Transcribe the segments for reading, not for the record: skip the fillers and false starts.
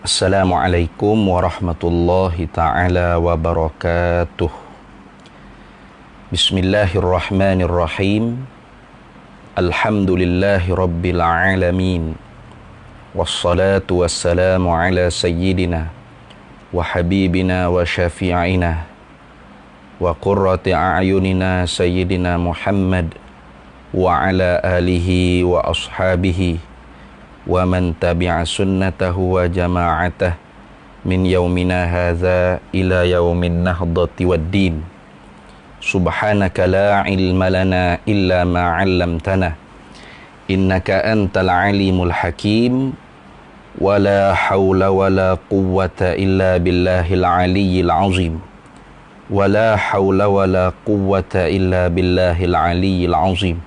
Assalamualaikum warahmatullahi ta'ala wabarakatuh. Bismillahirrahmanirrahim. Alhamdulillahi rabbil alamin. Wassalatu wassalamu ala sayyidina wa habibina wa syafi'ina wa qurrati a'yunina sayyidina Muhammad wa ala alihi wa ashabihi wa man tabi'a sunnatahu wa jama'atah min yaumina hadza ila yaumin nahdati waddin. Subhanaka la ilma lana illa ma 'allamtana innaka antal alimul hakim wa la hawla wa la quwwata illa billahil aliyyil azim wa la hawla wa la quwwata illa billahil aliyyil azim.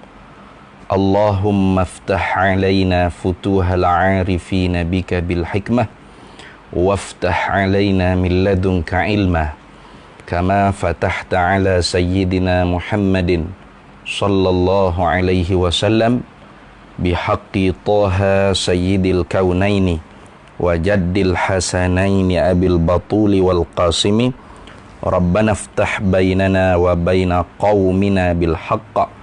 Allahumma aftah alaina futuhal arifina bika bil hikmah waftah alaina min ladunka ilma kama fatahta ala sayyidina Muhammadin sallallahu alaihi wasallam bihaqqi Taha sayyidil kaunaini wa jaddil hasanaini abil batuli wal qasimi Rabbana aftah bainana wa baina qawmina bil haqqa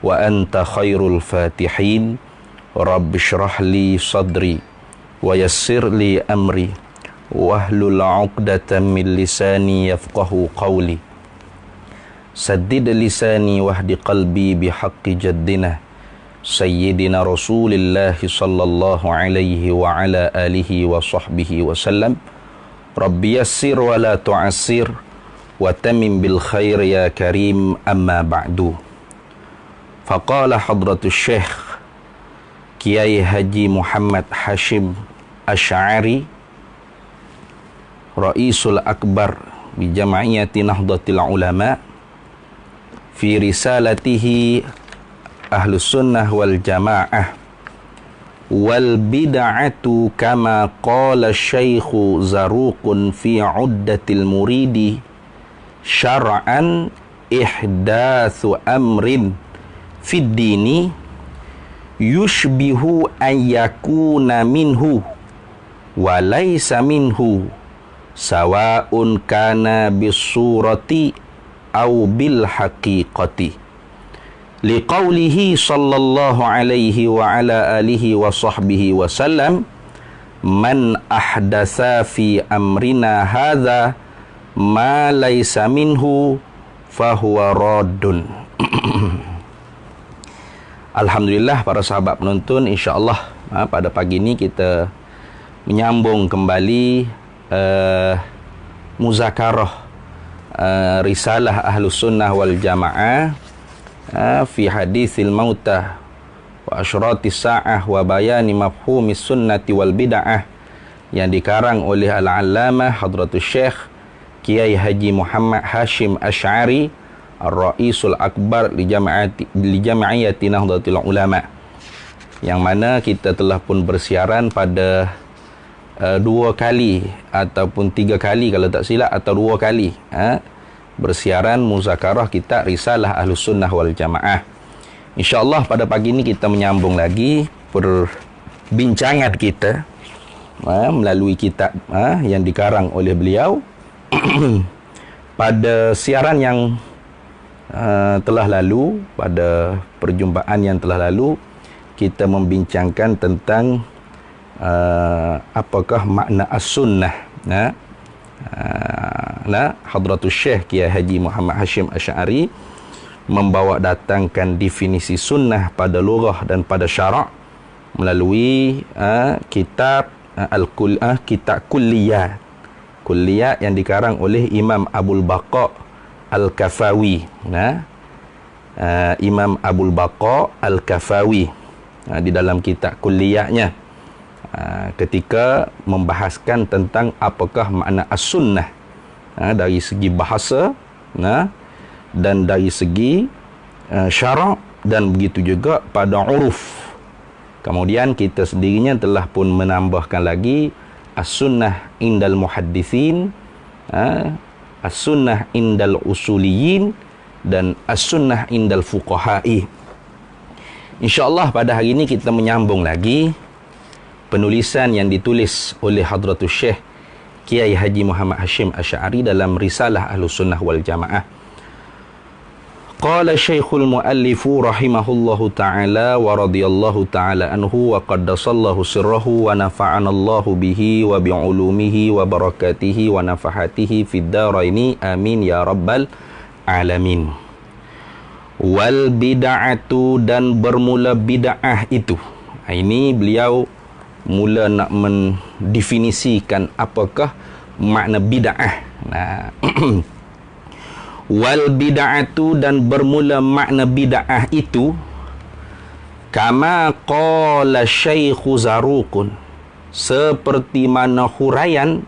wa anta khairul fatihin. Rabbi shrah li sadri wa yassir li amri wahlul 'uqdatam min lisani yafqahu qawli. Saddid lisani wahdi qalbi bihaqqi jaddina sayyidina Rasulillah sallallahu alaihi wa ala alihi wa sahbihi wa sallam. Rabbi yassir wa la tu'assir wa tamim bil khair ya karim, amma ba'du. Faqala hadratus syekh Kiai Haji Muhammad Hashim Asy'ari Raisul Akbar bi Jam'iyati Nahdlatul Ulama fi risalatihi Ahlus Sunnah wal Jamaah wal bid'atu kama qala Syekhu Zaruqun fi 'uddatil muridi syar'an ihdatsu amrin fid dini yushbihu an yakuna minhu wa laysa minhu sawa'un kana bisurati aw bil haqiqati liqaulihi sallallahu alaihi wa ala alihi wa sahbihi wa sallam man ahdatsa fi amrina hadza ma laysa minhu fahuwa raddun. Alhamdulillah para sahabat penonton, insya-Allah pada pagi ini kita menyambung kembali muzakarah risalah Ahlus Sunnah wal Jamaah fi hadisil mautah wa asyratis sa'ah wa bayani mafhumis sunnati wal bid'ah yang dikarang oleh Al-Allamah Hadratus Syekh Kiai Haji Muhammad Hashim Asy'ari Ar-Raisul Akbar li Jam'iyati Nahdlatul Ulama, yang mana kita telah pun bersiaran pada 2 kali ataupun 3 kali kalau tak silap, atau 2 kali bersiaran muzakarah kita risalah Ahlus Sunnah wal Jamaah. InsyaAllah pada pagi ini kita menyambung lagi perbincangan kita melalui kitab yang dikarang oleh beliau. Pada siaran yang telah lalu, pada perjumpaan yang telah lalu, kita membincangkan tentang apakah makna as-sunnah. Hadratus Syekh Kiai Haji Muhammad Hashim Asy'ari membawa datangkan definisi sunnah pada lughah dan pada syarak melalui kitab kitab kulliyat yang dikarang oleh Imam Abul Baqa Al-Kafawi. Imam Abul Baqa Al-Kafawi di dalam kitab kulliyatnya ketika membahaskan tentang apakah makna as-sunnah dari segi bahasa dan dari segi syarak, dan begitu juga pada uruf. Kemudian kita sendirinya telah pun menambahkan lagi as-sunnah indal muhaddithin, as-sunnah indal usuliyin, dan as-sunnah indal fuqaha'i. InsyaAllah pada hari ini kita menyambung lagi penulisan yang ditulis oleh Hadratus Syekh Kiai Haji Muhammad Hashim Asy'ari dalam Risalah Ahlus Sunnah wal Jamaah. Qala Syekhul Muallifu rahimahullahu ta'ala wa radiyallahu ta'ala anhu wa qaddasallahu sirrahu wa nafa'anallahu bihi wa bi'ulumihi wa barakatihi wa nafahatihi fid daraini amin ya rabbal alamin. Wal bid'atu, dan bermula bid'ah itu. Ini beliau mula nak mendefinisikan apakah makna bid'ah. Nah, wal bid'atu, dan bermula makna bid'ah itu, kama qala Syekhu Zaruqun, seperti mana huraian,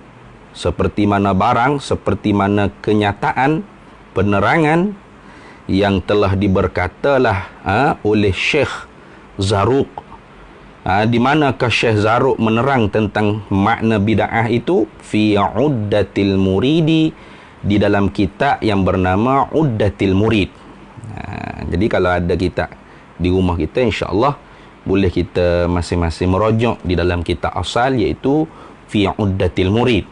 seperti mana barang, seperti mana kenyataan, penerangan yang telah diberkatalah oleh Syekh Zaruq. Di manakah Syekh Zaruq menerang tentang makna bid'ah itu? Fi Uddatil Muridi, di dalam kitab yang bernama Uddatil Murid. Jadi kalau ada kitab di rumah kita, insya-Allah boleh kita masing-masing merujuk di dalam kitab asal, iaitu Fi Uddatil Murid.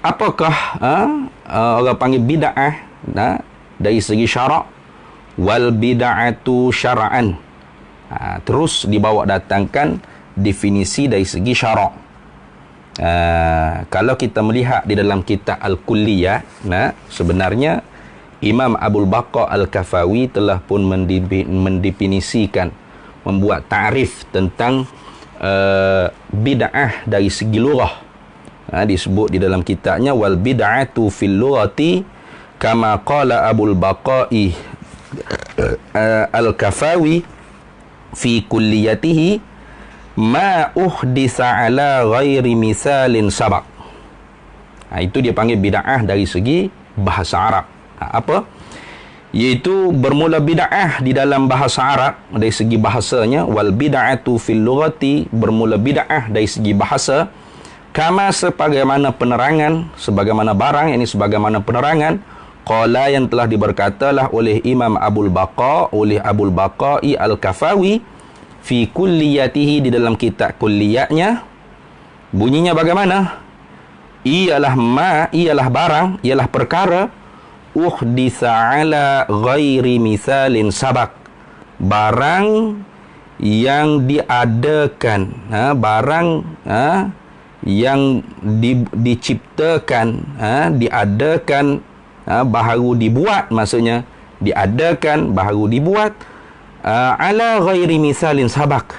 Apakah orang panggil bid'ah dari segi syarak? Wal bid'atu syara'an. Terus dibawa datangkan definisi dari segi syarak. Kalau kita melihat di dalam kitab Al-Kulliyah, sebenarnya Imam Abul Baqa Al-Kafawi telah pun mendefinisikan, membuat ta'rif tentang bid'ah dari segi lughah. Disebut di dalam kitabnya, wal bid'atu fil lughati kama qala Abul Baqai Al-Kafawi fi kulliyatihi ma uhdisa ala ghairi misalin sabaq. Itu dia panggil bid'ah dari segi bahasa Arab. Apa? Iaitu bermula bid'ah di dalam bahasa Arab dari segi bahasanya. Wal bid'atu fil lughati, bermula bid'ah dari segi bahasa, kama sebagaimana penerangan, sebagaimana barang, ini sebagaimana penerangan, qala yang telah diberkatalah oleh Imam Abul Baqa, oleh Abul Baqai Al-Kafawi, fi kulliyatihi, di dalam kitab kulliyatnya. Bunyinya bagaimana? Ialah barang, ialah perkara, uhdisa ala ghairi misalin sabak, barang yang diadakan, barang yang diciptakan, diadakan, baharu dibuat, maksudnya diadakan, baharu dibuat, ala ghairi misalin sabak,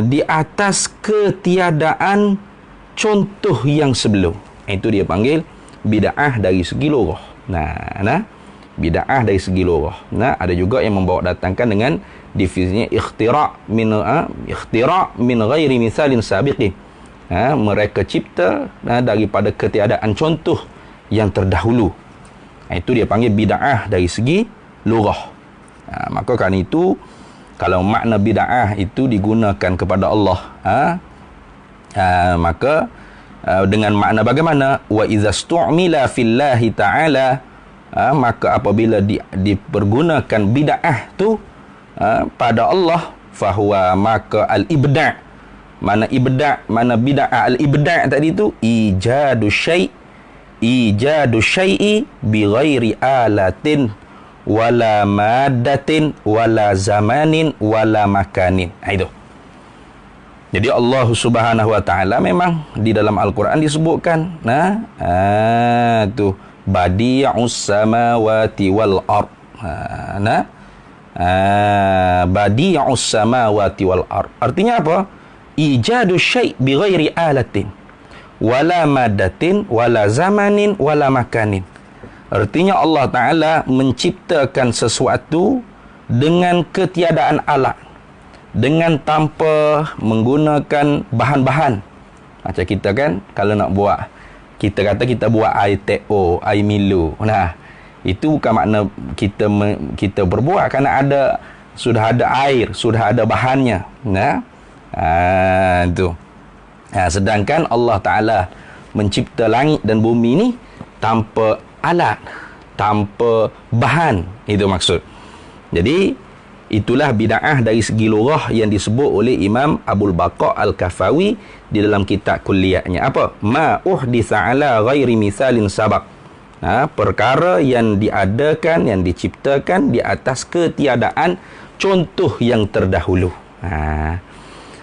di atas ketiadaan contoh yang sebelum. Itu dia panggil bid'ah dari segi lughah. Bid'ah dari segi lughah. Ada juga yang membawa datangkan dengan definisinya ikhtira' min ghairi misalin sabiqin. Mereka cipta daripada ketiadaan contoh yang terdahulu. Itu dia panggil bid'ah dari segi lughah. Maka kan itu, kalau makna bid'ah itu digunakan kepada Allah, maka dengan makna bagaimana? Wa idza stu'mila fillahi ta'ala, maka apabila dipergunakan bid'ah tu pada Allah, fahuwa, maka al-ibda', mana ibda', mana bid'ah, al-ibda' tadi tu ijadu syai'i bi ghairi alatin wala maddatin wala zamanin wala makanin. Itu. Jadi Allah Subhanahu wa taala memang di dalam Al-Quran disebutkan, tu badi'us samawati wal ard. Badi'us samawati wal ard. Artinya apa? Ijadu syai' bi ghairi alatin wala maddatin wala zamanin wala makanin. Artinya Allah Ta'ala menciptakan sesuatu dengan ketiadaan alat, dengan tanpa menggunakan bahan-bahan. Macam kita kan, kalau nak buat, kita kata kita buat air teo, air Milo. Itu bukan makna kita berbuat, kerana sudah ada air, sudah ada bahannya. Itu. Sedangkan Allah Ta'ala mencipta langit dan bumi ni tanpa alat, tanpa bahan. Itu maksud. Jadi itulah bid'ah dari segi lughah yang disebut oleh Imam Abul Baqa' Al-Kafawi di dalam kitab kulliyahnya. Apa? Ma uhditha ala ghairi mithalin sabaq. Perkara yang diadakan, yang diciptakan di atas ketiadaan contoh yang terdahulu.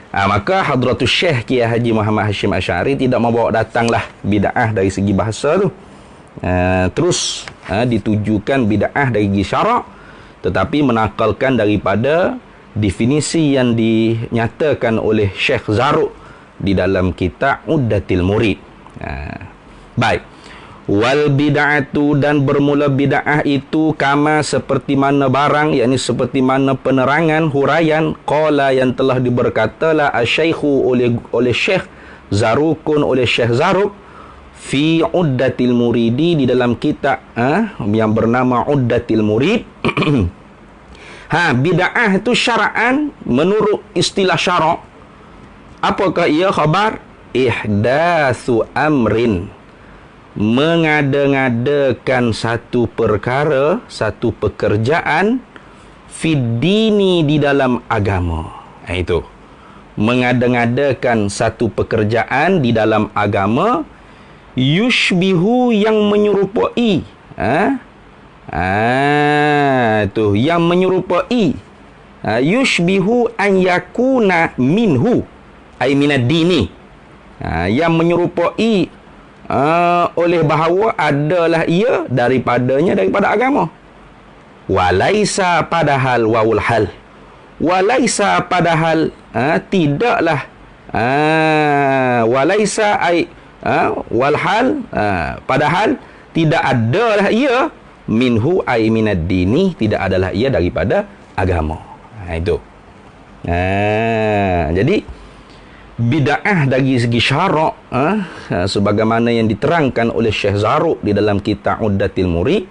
Maka Hadratus Syekh Kiai Haji Muhammad Hashim Asy'ari tidak membawa datanglah bid'ah dari segi bahasa tu. Terus ditujukan bid'ah dari segi syarak, tetapi menakalkan daripada definisi yang dinyatakan oleh Syekh Zarruq di dalam kitab Uddatil Murid. Baik. Wal bid'atu, dan bermula bid'ah itu kama seperti mana barang, yakni seperti mana penerangan huraian qala yang telah diberkatalah asy-syaikhu oleh Syekh Zarruqun, oleh Syekh Zarruq fi Uddatil Muridi, di dalam kitab yang bernama Uddatil Murid. Bid'ah itu syara'an menurut istilah syarak. Apakah ia? Khabar ihdatsu amrin, mengada-ngadakan satu perkara, satu pekerjaan fiddini, di dalam agama. Itu mengada-ngadakan satu pekerjaan di dalam agama, yushbihu, yang menyerupai, itu yang menyerupai, yushbihu an yakuna minhu ay minad dini, yang menyerupai oleh bahawa adalah ia daripada agama. Walaisa, padahal wawul hal, walaisa, padahal tidaklah, walaisa ay walhal, padahal tidak adalah ia, minhu ay minad dini, tidak adalah ia daripada agama. Itu. Jadi bid'ah dari segi syarak, sebagaimana yang diterangkan oleh Syekh Zarruq di dalam kitab Uddatil Murid,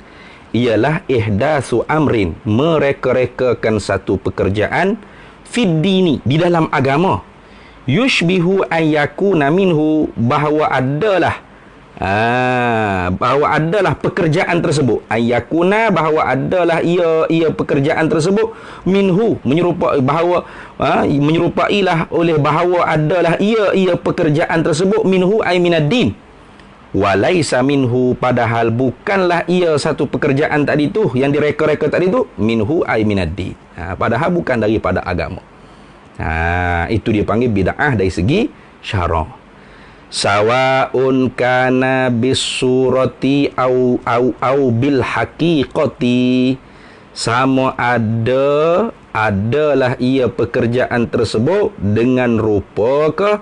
ialah ihdatsu amrin, mereka-rekakan satu pekerjaan fiddini, di dalam agama, yushbihu ayyakuna minhu, bahawa adalah pekerjaan tersebut, ayyakuna, bahawa adalah ia pekerjaan tersebut, minhu, menyerupai, bahawa menyerupailah oleh bahawa adalah ia pekerjaan tersebut, minhu ay minad din, walaisa minhu, padahal bukanlah ia satu pekerjaan tadi tu yang direka-reka tadi tu, minhu ay minad din, padahal bukan daripada agama. Itu dia panggil bid'ah dari segi syarak. Sawaun kana bisurati au bil haqiqati, sama adalah ia pekerjaan tersebut dengan rupa ke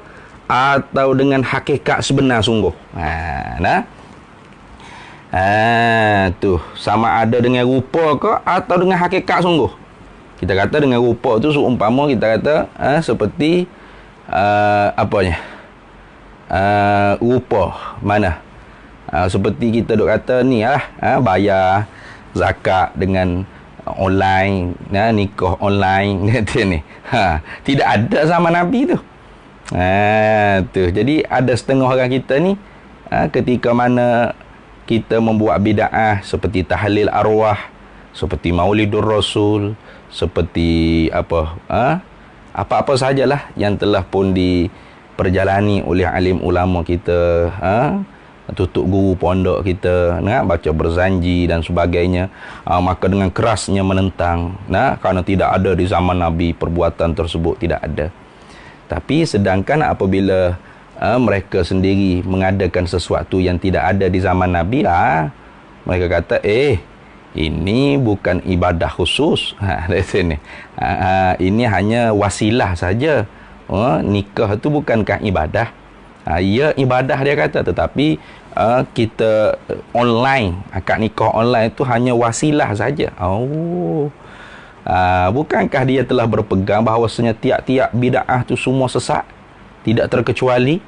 atau dengan hakikat sebenar sungguh. Tu sama ada dengan rupa ke atau dengan hakikat sungguh. Kita kata dengan rupa tu seumpama kita kata seperti rupa mana, seperti kita duk kata ni bayar zakat dengan online, nikah online kata ni. Tidak ada zaman Nabi tu. Tu jadi ada setengah orang kita ni ketika mana kita membuat bid'ah seperti tahlil arwah, seperti maulidur rasul, seperti apa-apa sajalah yang telah pun diperjalani oleh alim ulama kita, tutup guru pondok kita, baca berzanji dan sebagainya, maka dengan kerasnya menentang, kerana tidak ada di zaman Nabi perbuatan tersebut, tidak ada. Tapi sedangkan apabila mereka sendiri mengadakan sesuatu yang tidak ada di zaman Nabi, mereka kata ini bukan ibadah khusus, dari sini. Ini hanya wasilah saja. Nikah itu bukankah ibadah? Ya, ibadah dia kata, tetapi kita online, akad nikah online itu hanya wasilah saja. Bukankah dia telah berpegang bahawasanya tiap-tiap bid'ah itu semua sesat, tidak terkecuali?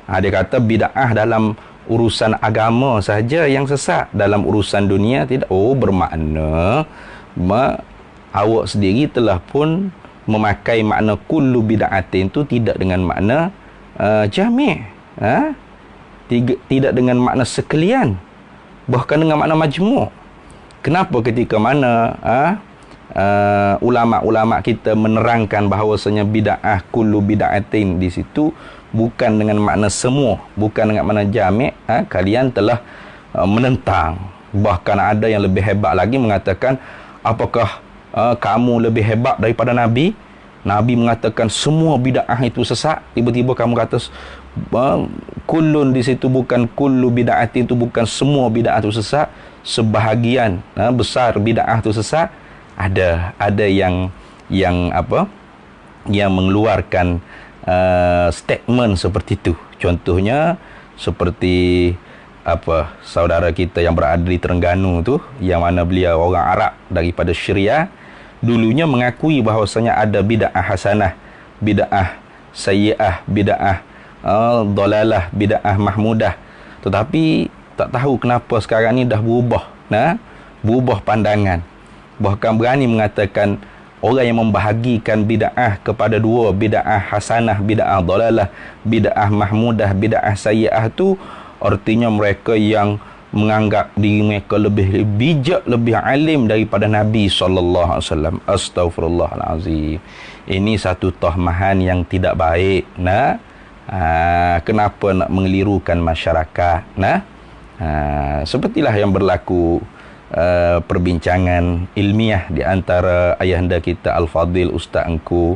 Dia kata bid'ah dalam urusan agama saja yang sesat, dalam urusan dunia tidak. Bermakna awak sendiri telah pun memakai makna kullu bid'atin itu tidak dengan makna jami', tidak dengan makna sekalian, bahkan dengan makna majmu'. kenapa ketika mana ulama-ulama kita menerangkan bahawasanya bid'ah kullu bid'atin di situ bukan dengan makna semua, bukan dengan makna jami', kalian telah menentang. Bahkan ada yang lebih hebat lagi mengatakan, apakah kamu lebih hebat daripada Nabi? Nabi mengatakan semua bid'ah itu sesat. Tiba-tiba kamu kata kullun di situ bukan kullu bid'atin, itu bukan semua bid'ah itu sesat, sebahagian besar bid'ah itu sesat. Ada yang mengeluarkan statement seperti itu. Contohnya seperti saudara kita yang berada di Terengganu tu, yang mana beliau orang Arab daripada Syria, dulunya mengakui bahawasanya ada bid'ah hasanah, bid'ah sayyi'ah, bid'ah dalalah, bid'ah mahmudah. Tetapi tak tahu kenapa sekarang ni dah berubah pandangan. Bahkan berani mengatakan orang yang membahagikan bid'ah kepada dua, bid'ah hasanah, bid'ah dalalah, bid'ah mahmudah, bid'ah sayyi'ah tu, artinya mereka yang menganggap diri mereka lebih bijak, lebih alim daripada Nabi sallallahu alaihi wasallam. Astaghfirullahalazim. Ini satu tohmahan yang tidak baik. Kenapa nak mengelirukan masyarakat? Sepertilah yang berlaku perbincangan ilmiah di antara ayahanda kita Al-Fadil Ustaz Engku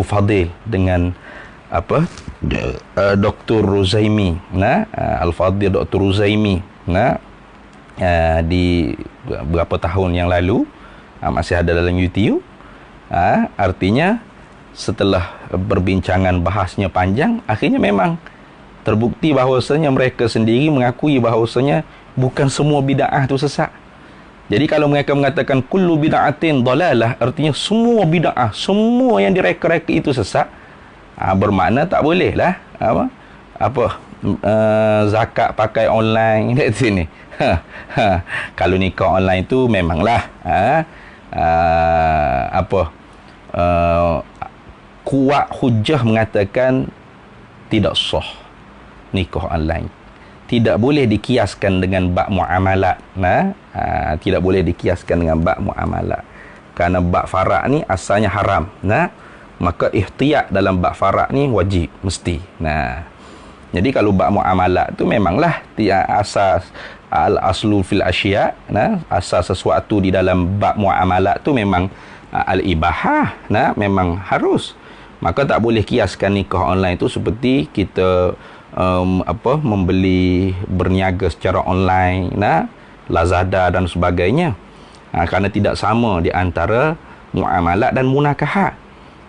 Fadil dengan Dr. Ruzaimi, Al-Fadil Dr. Ruzaimi, di beberapa tahun yang lalu, masih ada dalam YouTube. Artinya setelah perbincangan bahasnya panjang, akhirnya memang terbukti bahawasanya mereka sendiri mengakui bahawasanya bukan semua bid'ah itu sesat. Jadi kalau mereka mengatakan kullu bid'atin dalalah, artinya semua bid'ah, semua yang direka-reka itu sesat, bermakna tak boleh lah zakat pakai online kat sini. Kalau nikah online tu memanglah kuat hujah mengatakan tidak sah nikah online. Tidak boleh dikiaskan dengan bab muamalat. Tidak boleh dikiaskan dengan bab muamalat. Kerana bab farak ni asalnya haram. Maka ihtiyat dalam bab farak ni wajib, mesti. Jadi kalau bab muamalat tu memanglah asas al-aslu fil asya', asas sesuatu di dalam bab muamalat tu memang al-ibahah, memang harus. Maka tak boleh kiaskan nikah online tu seperti kita membeli berniaga secara online, Lazada dan sebagainya. Kerana tidak sama di antara muamalat dan munakahat.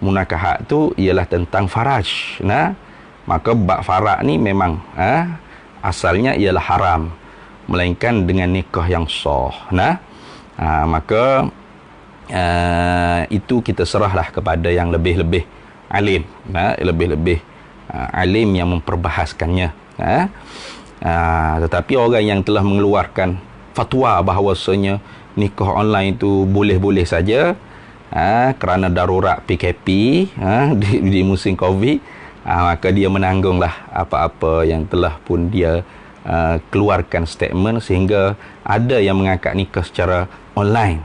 Munakahat tu ialah tentang faraj, maka bab farak ni memang asalnya ialah haram, melainkan dengan nikah yang sah. Maka itu kita serahlah kepada yang lebih-lebih alim, lebih-lebih alim yang memperbahaskannya. Tetapi orang yang telah mengeluarkan fatwa bahawasanya nikah online itu boleh-boleh saja, kerana darurat PKP di musim Covid, maka dia menanggunglah apa-apa yang telah pun dia keluarkan statement, sehingga ada yang mengangkat nikah secara online.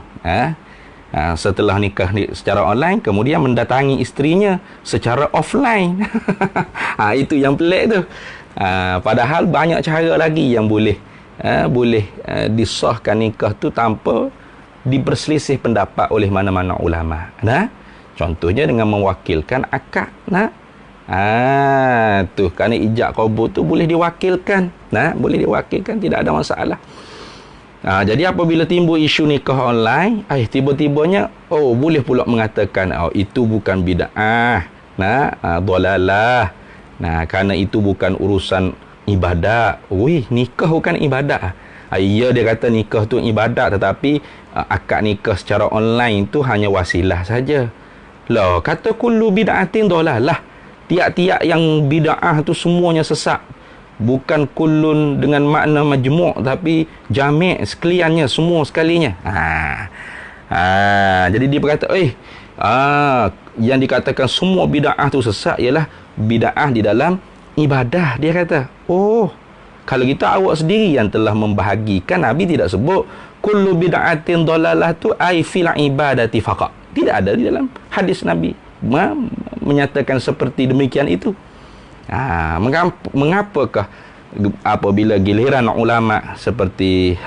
Setelah nikah secara online, kemudian mendatangi isterinya secara offline. Itu yang pelik tu. Padahal banyak cara lagi yang boleh disahkan nikah tu tanpa diperselisih pendapat oleh mana-mana ulama. Contohnya dengan mewakilkan akad. Tu kerana ijab qabul tu boleh diwakilkan. Boleh diwakilkan, tidak ada masalah. Jadi apabila timbul isu nikah online, tiba-tibanya boleh pula mengatakan itu bukan bid'ah, dalalah, kerana itu bukan urusan ibadat. Nikah bukan ibadat. Ya, dia kata nikah tu ibadat, tetapi akad nikah secara online tu hanya wasilah saja. Lah, kata kullu bid'atin dalalah, tiap-tiap yang bid'ah tu semuanya sesat. Bukan kullun dengan makna majmu', tapi jami' sekaliannya, semua sekalinya. Jadi dia berkata, yang dikatakan semua bid'ah tu sesat ialah bid'ah di dalam ibadah. Dia kata, Kalau kita awak sendiri yang telah membahagikan, Nabi tidak sebut kullu bid'atin dalalah tu ai fil ibadati faqat. Tidak ada di dalam hadis Nabi menyatakan seperti demikian itu. Mengapakah apabila giliran ulama seperti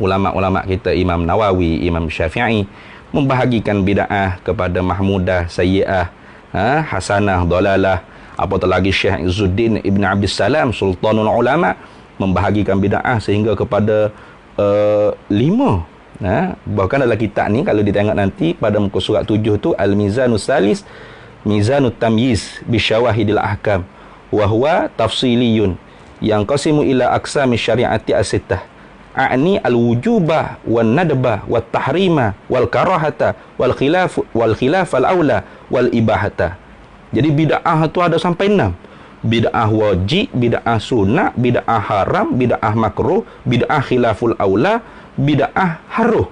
ulama-ulama kita Imam Nawawi, Imam Syafi'i membahagikan bid'ah kepada mahmudah, sayyi'ah, hasanah, dalalah, apatah lagi Syekh Izzuddin Ibn Abdus Salam Sultanul Ulama membahagikan bid'ah sehingga kepada 5. Bahkan dalam kitab ni kalau ditengok nanti pada muka surat 7 tu Al-Mizanus Salis Mizanut Tamyiz bisyawahidil ahkam wa huwa tafsiliyun yang qasimu ila aqsami syari'ati as-sittah a'ni al-wujubah wan nadbah wat tahrima wal karahata wal khilaf al aula wal ibahata. Jadi bid'ah tu ada sampai 6. Bid'ah wajib, bid'ah sunnah, bid'ah haram, bid'ah makruh, bid'ah khilaful aula, bid'ah haruh.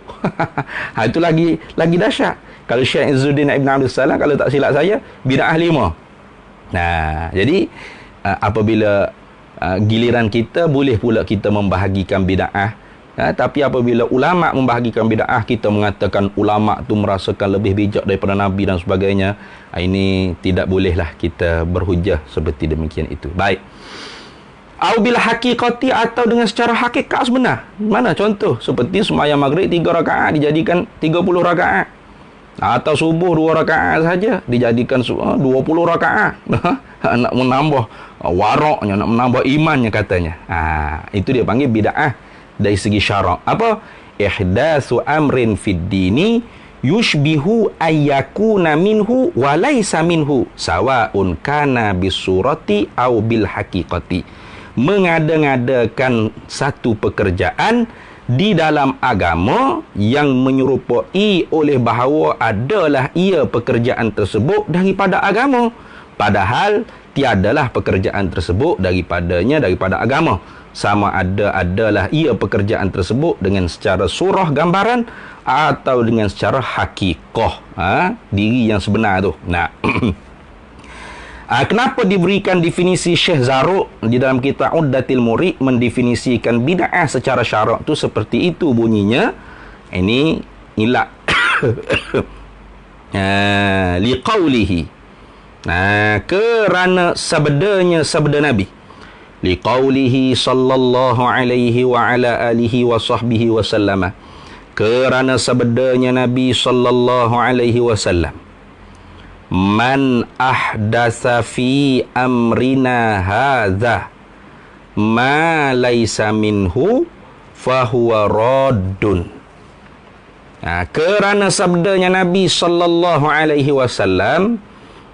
Itu lagi dahsyat. Kalau Syekh Izzuddin Ibn Abdus Salam, kalau tak silap saya, bid'ah 5. Jadi apabila giliran kita, boleh pula kita membahagikan bid'ah. Tapi apabila ulama membahagikan bid'ah, kita mengatakan ulama tu merasakan lebih bijak daripada Nabi dan sebagainya. Ini tidak bolehlah kita berhujah seperti demikian itu. Baik. Au bil haqiqati, atau dengan secara hakikat sebenar. Mana contoh? Seperti sembahyang maghrib 3 rakaat dijadikan 30 rakaat. Atau subuh 2 rakaat saja dijadikan 20 rakaat. Nak menambah waraknya, nak menambah imannya katanya. Itu dia panggil bid'ah dari segi syarak. Apa? Ihdatsu amrin fid dini yushbihu ayyakuna minhu wa laysa minhu sawaun kana bisurati au bil haqiqati. Mengada-ngadakan satu pekerjaan di dalam agama yang menyerupai oleh bahawa adalah ia pekerjaan tersebut daripada agama, padahal tiadalah pekerjaan tersebut daripada agama. Sama adalah ia pekerjaan tersebut dengan secara surah gambaran atau dengan secara hakikah, diri yang sebenar tu. Kenapa diberikan definisi Syekh Zarruq di dalam kitab Uddatil Murid mendefinisikan bid'ah secara syarak tu seperti itu bunyinya? Ini ilak liqaulihi, kerana sabdanya sabda Nabi, liqaulihi sallallahu alaihi wa ala alihi wa sahbihi wa sallama, kerana sabdanya Nabi sallallahu alaihi wasallam, man ahdasa fi amrina hadza ma laysa minhu fahuwa raddun. Kerana sabdanya Nabi sallallahu alaihi wasallam,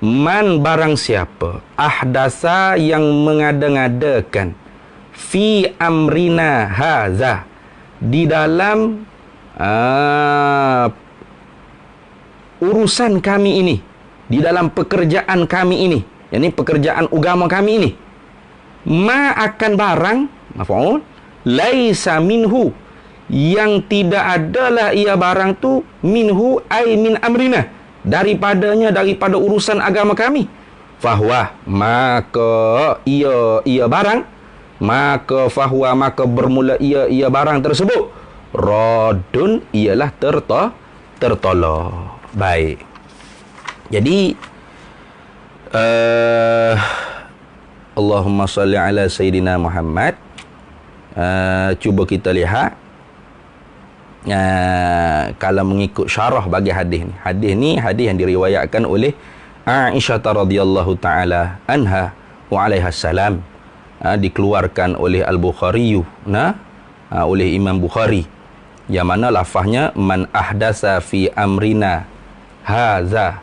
man barang siapa ahdasa yang mengada-ngadakan fi amrina hadza di dalam urusan kami ini, di dalam pekerjaan kami ini, yakni pekerjaan agama kami ini, ma akan barang maf'ul laisa minhu, yang tidak adalah ia barang tu, minhu ay min amrina, daripada urusan agama kami, fahuwa maka ia barang, maka fahuwa maka bermula ia barang tersebut radun, ialah tertolak. Baik. Jadi Allahumma salli ala Sayyidina Muhammad. Cuba kita lihat kalau mengikut syarah bagi hadis ni. Hadis yang diriwayatkan oleh Aisyah radhiyallahu taala anha wa alaiha salam, dikeluarkan oleh Al-Bukhari, oleh Imam Bukhari, yang mana lafaznya man ahdasa fi amrina hadza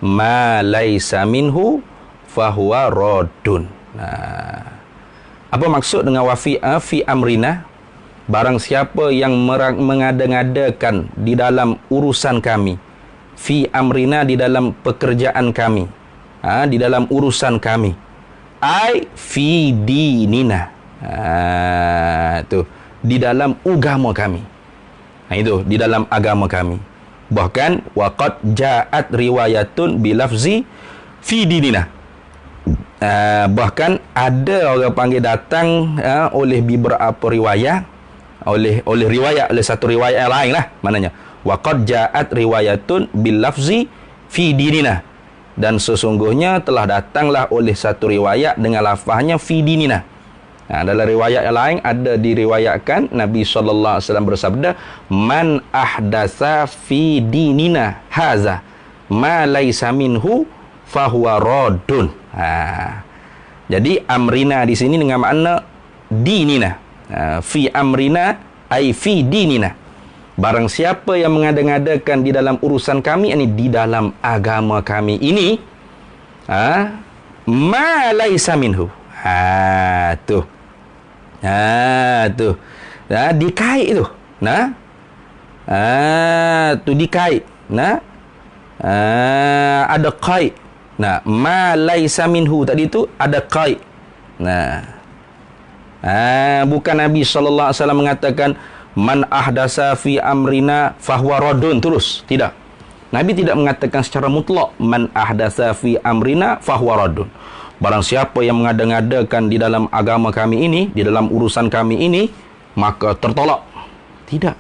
ma laisa minhu fahuwa raddun. Apa maksud dengan fi amrina? Barang siapa yang mengada-ngadakan di dalam urusan kami, fi amrina di dalam pekerjaan kami, di dalam urusan kami, ai fi dinina, tu di dalam agama kami. Itu di dalam agama kami. Bahkan waqad ja'at riwayatun bilafzi fi dinina. bahkan ada orang panggil datang oleh beberapa riwayat, oleh satu riwayat yang lain lah, maknanya wa qad ja'at riwayatun bil lafzi fi dinina, dan sesungguhnya telah datanglah oleh satu riwayat dengan lafaznya fi dinina. Dalam riwayat yang lain ada diriwayatkan Nabi sallallahu alaihi wasallam bersabda, man ahdasa fi dinina haza ma laisa minhu fahuwa raddun. Jadi amrina di sini dengan makna dinina. Fi amrina ai fi dinina. Barang siapa yang mengada-ngadakan di dalam urusan kami, ini di dalam agama kami ini, ma laisa minhu. Tu. Tu. Dikait tu. Tu dikait. Ada qait. Ma laisa minhu tadi tu ada qait. Bukan Nabi sallallahu alaihi wasallam mengatakan man ahdasa fi amrina fahuwa raddun terus. Tidak. Nabi tidak mengatakan secara mutlak man ahdasa fi amrina fahuwa raddun. Barang siapa yang mengada-ngadakan di dalam agama kami ini, di dalam urusan kami ini, maka tertolak. Tidak.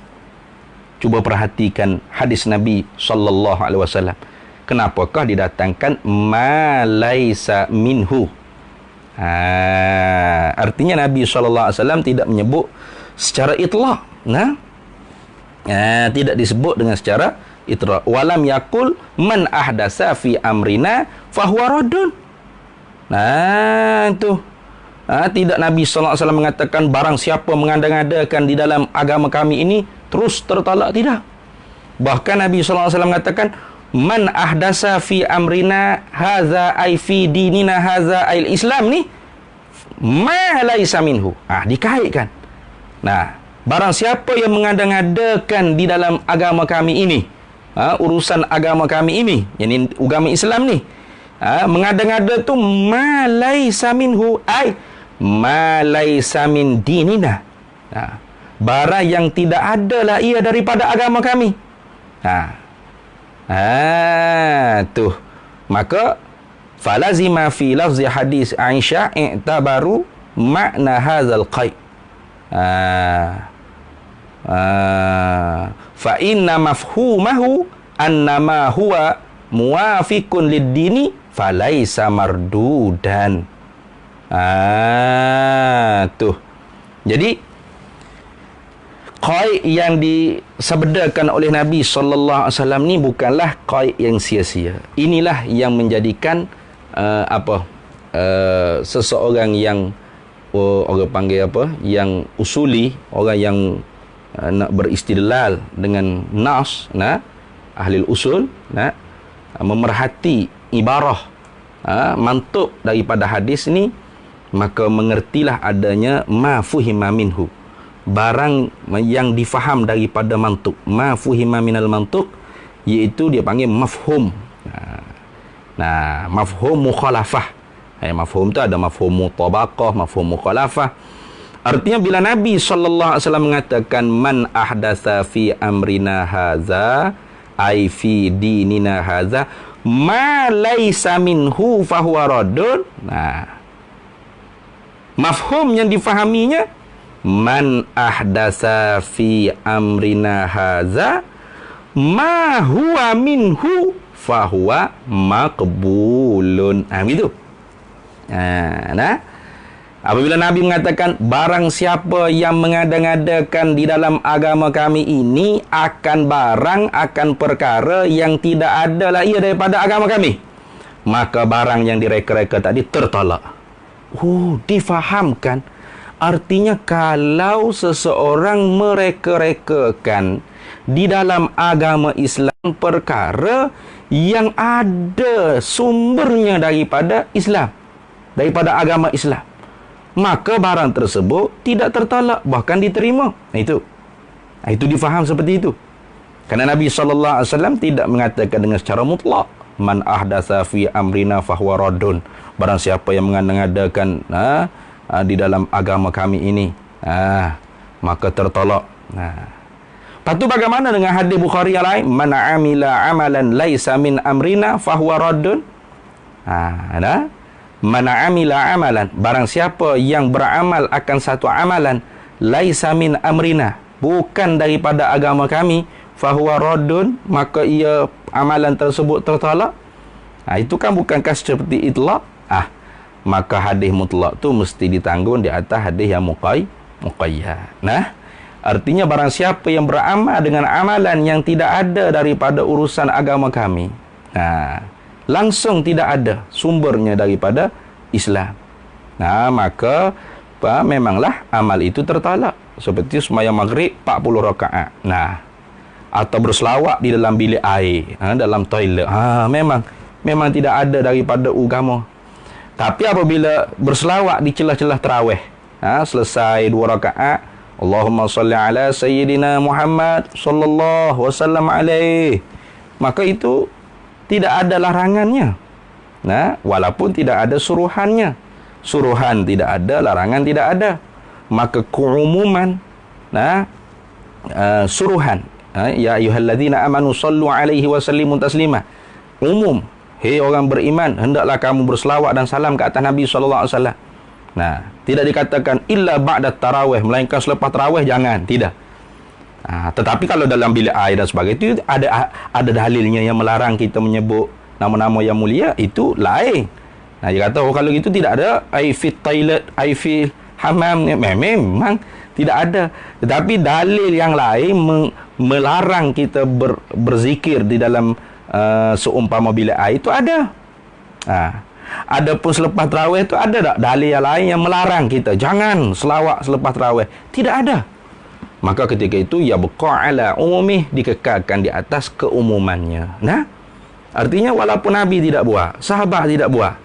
Cuba perhatikan hadis Nabi sallallahu alaihi wasallam. Kenapakah didatangkan ma laisa minhu? Artinya Nabi sallallahu alaihi wasallam tidak menyebut secara itlaq. Tidak disebut dengan secara itlaq. Walam yakul man ahdasa fi amrina fahuwa raddun. Tidak Nabi sallallahu alaihi wasallam mengatakan barang siapa mengada-ngadakan di dalam agama kami ini terus tertolak. Tidak. Bahkan Nabi sallallahu alaihi wasallam mengatakan man ahdasa fi amrina haza ai fi dinina haza ai Islam ni ma laisa minhu. Dikaitkan. Barang siapa yang mengada-ngadakan di dalam agama kami ini, urusan agama kami ini, yakni agama Islam ni, mengada-ngada tu ma laisa minhu ai ma laisa min dinina. Barang yang tidak adalah ia daripada agama kami. Tu. Maka falazima fi lafzi hadis Aisyah i'tabaru makna hadzal qaid. Fa inna mafhumahu annama huwa muwafiqun lid-dini falaisa mardudan. Tu. Jadi qaid yang disabdakan oleh Nabi sallallahu alaihi wasallam ni bukanlah qaid yang sia-sia. Inilah yang menjadikan seseorang yang orang panggil yang usuli, orang yang nak beristidlal dengan nas, ahli usul, memerhati ibarah, mantuk daripada hadis ni, maka mengertilah adanya ma fuhima minhu, barang yang difaham daripada mantuk. Ma fuhima minal mantuk, iaitu dia panggil mafhum. Mafhum mukhalafah. Mafhum tu ada mafhum mutabaqah, mafhum mukhalafah. Artinya bila Nabi sallallahu alaihi wasallam mengatakan man ahdatsa fi amrina haza ai fi dinina haza ma laisa minhu fahuwa raddun. Mafhum yang difahaminya man ahdatsa fi amrina haza ma huwa minhu fahuwa maqbulun. Begitu. Apabila Nabi mengatakan barang siapa yang mengada-ngadakan di dalam agama kami ini akan perkara yang tidak adalah ia daripada agama kami, maka barang yang direka-reka tadi tertolak. Difahamkan. Artinya kalau seseorang mereka-rekakan di dalam agama Islam perkara yang ada sumbernya daripada Islam, daripada agama Islam, maka barang tersebut tidak tertolak, bahkan diterima. Itu difaham seperti itu. Kerana Nabi sallallahu alaihi wasallam tidak mengatakan dengan secara mutlak man ahdatsa fi amrina fahuwa raddun. Barang siapa yang mengada-ngadakan di dalam agama kami ini, maka tertolak. Lepas tu bagaimana dengan hadis Bukhari yang lain? Man amila amalan laisa min amrina fahuwa raddun. Man amila amalan, barang siapa yang beramal akan satu amalan, laisa min amrina, bukan daripada agama kami, fahuwa raddun, maka ia amalan tersebut tertolak. Itu kan bukankah seperti itlaq? Maka hadis mutlak tu mesti ditanggung di atas hadis yang muqayyad. Nah, artinya barang siapa yang beramal dengan amalan yang tidak ada daripada urusan agama kami, langsung tidak ada sumbernya daripada Islam, maka memanglah amal itu tertolak. Seperti sembahyang maghrib 40 rakaat. Atau berselawat di dalam bilik air, dalam toilet. Memang tidak ada daripada agama. Tapi apabila berselawat di celah-celah tarawih, selesai 2 rakaat, Allahumma salli ala sayyidina Muhammad sallallahu wasallam alaih, maka itu tidak ada larangannya. Walaupun tidak ada suruhannya. Suruhan tidak ada, larangan tidak ada. Maka keumuman suruhan, ya ayyuhalladzina amanu sallu alaihi wa sallimu taslima, umum. Hei orang beriman, hendaklah kamu berselawat dan salam ke atas Nabi SAW. Tidak dikatakan illa ba'da tarawih, melainkan selepas tarawih jangan, tidak. Tetapi kalau dalam bilik air dan sebagainya, itu ada dalilnya yang melarang kita menyebut nama-nama yang mulia, itu lain. Dia kata, kalau gitu tidak ada ai fi toilet, ai fi hamam, memang tidak ada. Tetapi dalil yang lain melarang kita berzikir di dalam seumpama bilik air itu ada. Adapun selepas tarawih itu ada tak dalil yang lain yang melarang kita jangan selawat selepas tarawih? Tidak ada. Maka ketika itu ya baqa ala umumih, dikekalkan di atas keumumannya. Artinya walaupun Nabi tidak buat, sahabat tidak buat,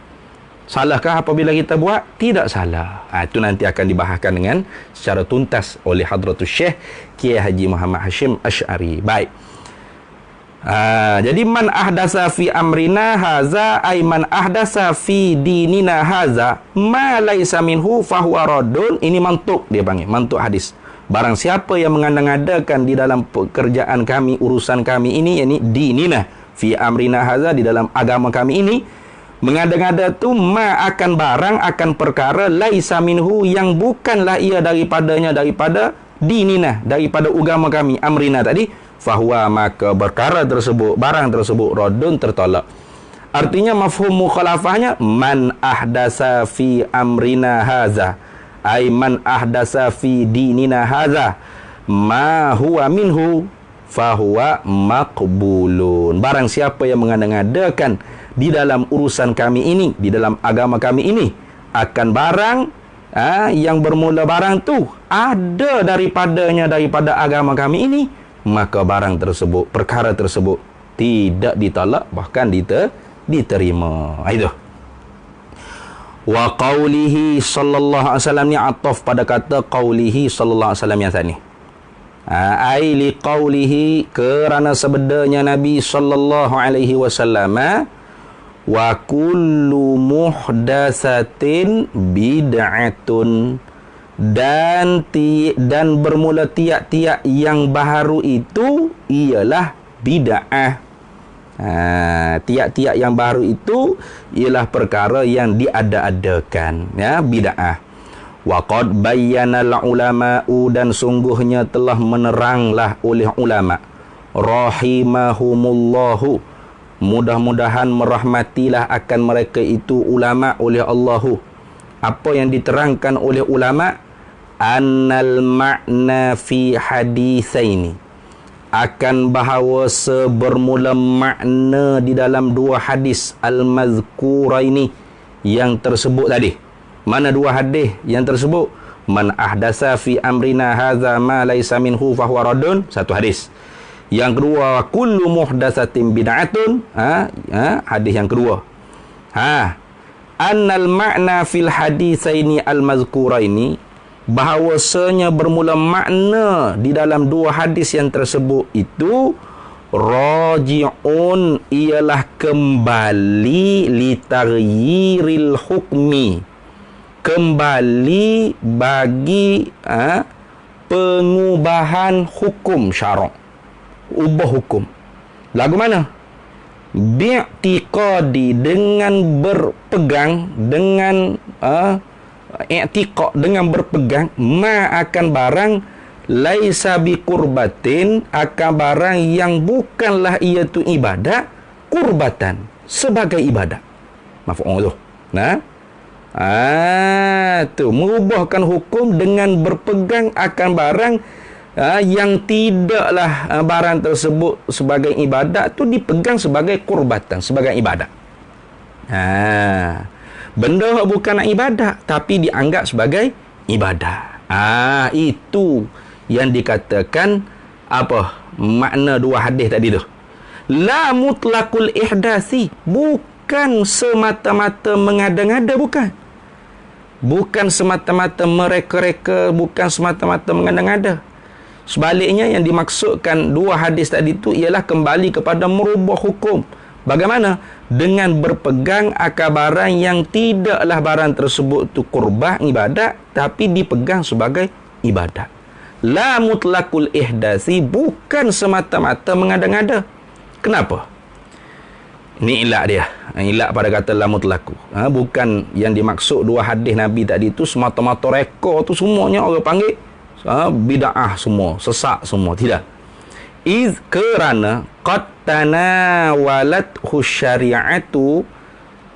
salahkah apabila kita buat? Tidak salah. Itu nanti akan dibahaskan dengan secara tuntas oleh Hadratus Syekh Kiai Haji Muhammad Hashim Asy'ari. Baik. Jadi man ahdasa fi amrina haza, ay man ahdasa fi dinina haza ma laisa minhu fahuwa raddun. Ini mantuk, dia panggil mantuk hadis. Barang siapa yang mengada-ngadakan di dalam pekerjaan kami, urusan kami ini, yakni dinina fi amrina haza, di dalam agama kami ini, mengada-ngada tu akan barang, akan perkara, laisa minhu, yang bukanlah ia daripadanya, daripada dinina, daripada agama kami, amrina tadi, fahuwa, maka perkara tersebut, barang tersebut, raddun, tertolak. Artinya mafhum mukhalafahnya, man ahdasa fi amrina haza, ay man ahdasa fi dinina haza ma huwa minhu fahuwa maqbulun. Barang siapa yang mengada-ngadakan di dalam urusan kami ini, di dalam agama kami ini, akan barang yang bermula barang tu ada daripadanya, daripada agama kami ini, maka barang tersebut, perkara tersebut tidak ditolak, bahkan diterima. Itu. Wa qawlihi sallallahu alaihi wasallam, ni ataf pada kata qawlihi sallallahu alaihi wasallam yang tadi. Ai li qawlihi, kerana sebedanya Nabi sallallahu alaihi wasallam, wa kullu muhdatsatin bid'atun, dan bermula tiap-tiap yang baharu itu ialah bid'ah. Tiap-tiap yang baru itu ialah perkara yang diada-adakan, bid'ah. Wa qad bayyana al-ulama'u, dan sungguhnya telah meneranglah oleh ulama, rahimahumullahu, mudah-mudahan merahmatilah akan mereka itu ulama oleh Allahu. Apa yang diterangkan oleh ulama? Annal ma'na fi haditsaini, akan bahawa sebermula makna di dalam dua hadis al-mazkuraini yang tersebut tadi. Mana dua hadis yang tersebut? Man ahdasa fi amrina hadza ma laisa minhu fahuwa raddun, satu hadis. Yang kedua, kullu muhdatsatin bid'atun, hadis yang kedua. Annal ma'na fil haditsaini al-mazkuraini, bahawasanya bermula makna di dalam dua hadis yang tersebut itu raji'un, ialah kembali li taghyiril hukmi, kembali bagi pengubahan hukum syarak, ubah hukum. Lagu mana? bi'tiqadi, dengan berpegang, dengan i'tiqad, dengan berpegang, ma akan barang laisa biqurbatin, akan barang yang bukanlah ia tu ibadah, qurbatan, sebagai ibadah. Maf'ul tu. Nah, tu mengubahkan hukum dengan berpegang akan barang yang tidaklah barang tersebut sebagai ibadat tu dipegang sebagai qurbatan, sebagai ibadat. Benda bukan ibadat tapi dianggap sebagai ibadat. Itu yang dikatakan apa? Makna dua hadis tadi tu. La mutlaqul ihdasi, bukan semata-mata mengada-ngada, bukan. Bukan semata-mata mereka-reka, bukan semata-mata mengada-ngada. Sebaliknya yang dimaksudkan dua hadis tadi itu ialah kembali kepada merubah hukum. Bagaimana? Dengan berpegang akan barang yang tidaklah barang tersebut tu qurbah, ibadat, tapi dipegang sebagai ibadat. La mutlaqul ihdasi, bukan semata-mata mengada-ngada. Kenapa? Ini ilat dia. Ilat pada kata la mutlaqu. Bukan yang dimaksud dua hadis Nabi tadi itu semata-mata reka tu semuanya orang panggil bid'ah semua, sesat semua. Tidak. Iz kerana qad tanawalat syari'atu,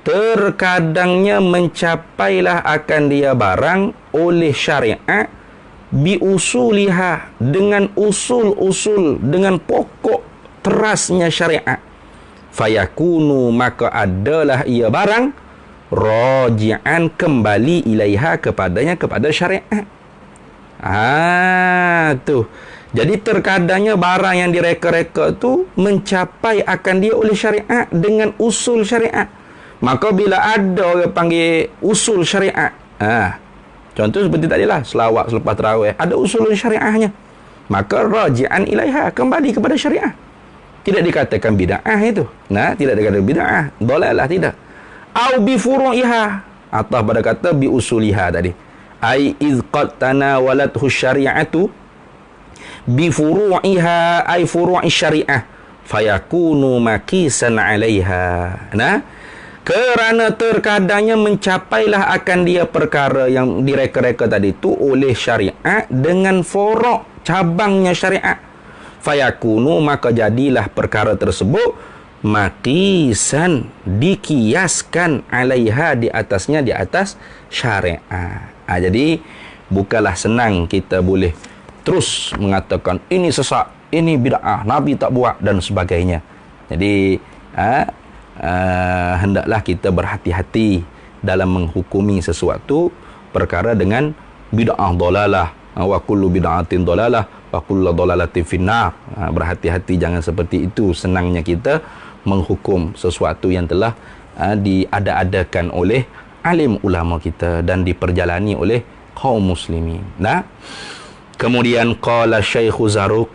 terkadangnya mencapailah akan dia barang oleh syariat biusuliha, dengan usul-usul, dengan pokok terasnya syariat. Fayakunu, maka adalah ia barang raji'an, kembali ilaiha, kepadanya, kepada syariat. Tu. Jadi terkadangnya barang yang direka-reka tu mencapai akan dia oleh syariat dengan usul syariat. Maka bila ada orang panggil usul syariat, contoh seperti tadilah selawat selepas tarawih, ada usul syariahnya, maka raji'an ilaiha, kembali kepada syariat. Tidak dikatakan bid'ah itu. Tidak dikatakan bid'ah, dalalah, tidak. Au bi furu'iha, atau pada kata bi usuliha tadi. Ai iz qad tanawalathu syari'atu bi furu'iha, ai furu'i syari'ah, fayakunu makisan 'alaiha. Kerana terkadangnya mencapailah akan dia perkara yang direka-reka tadi itu oleh syariat dengan furu', cabangnya syariat. Fayakunu, maka jadilah perkara tersebut makisan, dikiaskan, 'alaiha, di atasnya, di atas syariat. Jadi bukanlah senang kita boleh terus mengatakan ini sesat, ini bid'ah, Nabi tak buat dan sebagainya. Jadi hendaklah kita berhati-hati dalam menghukumi sesuatu perkara dengan bid'ah dalalah, wa kullu bid'atin dalalah wa kullu dalalatin finnar. Berhati-hati, jangan seperti itu senangnya kita menghukum sesuatu yang telah diada-adakan oleh alim ulama kita dan diperjalani oleh kaum muslimin. Kemudian qala Syekh Zarruq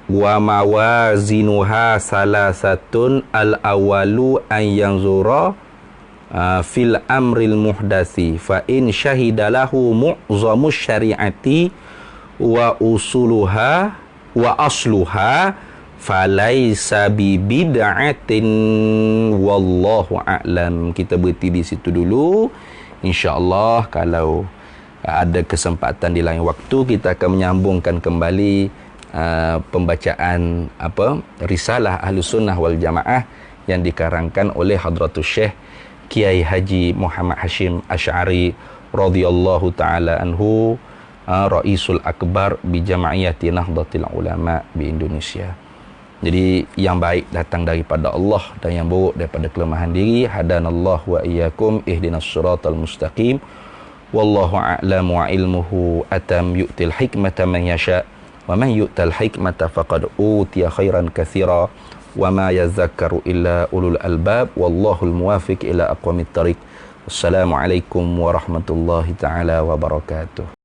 wa mawazinuha salasatun al-awalu an yanzura fil amril muhdasi fa in syahida lahu mu'zamu syari'ati wa usuluha wa asluha falaisa bi bid'atin wallahu a'lam. Kita berhenti di situ dulu. InsyaAllah kalau ada kesempatan di lain waktu kita akan menyambungkan kembali pembacaan risalah Ahlus Sunnah wal Jamaah yang dikarangkan oleh Hadratus Syekh Kiai Haji Muhammad Hashim Asy'ari radhiyallahu taala anhu, Raisul Akbar bi Jama'iyati Nahdlatul Ulama di Indonesia. Jadi yang baik datang daripada Allah dan yang buruk daripada kelemahan diri. Hadanallahu wa iyyakum ihdinas siratal mustaqim. Wallahu a'lam wa ilmuhu atam yu'til hikmata man yasha wa man yu'tal hikmata faqad utiya khairan katsira wa ma yadhakkaru illa ulul albab wallahul muwafiq ila aqwamit thariq. Wassalamualaikum warahmatullahi taala wabarakatuh.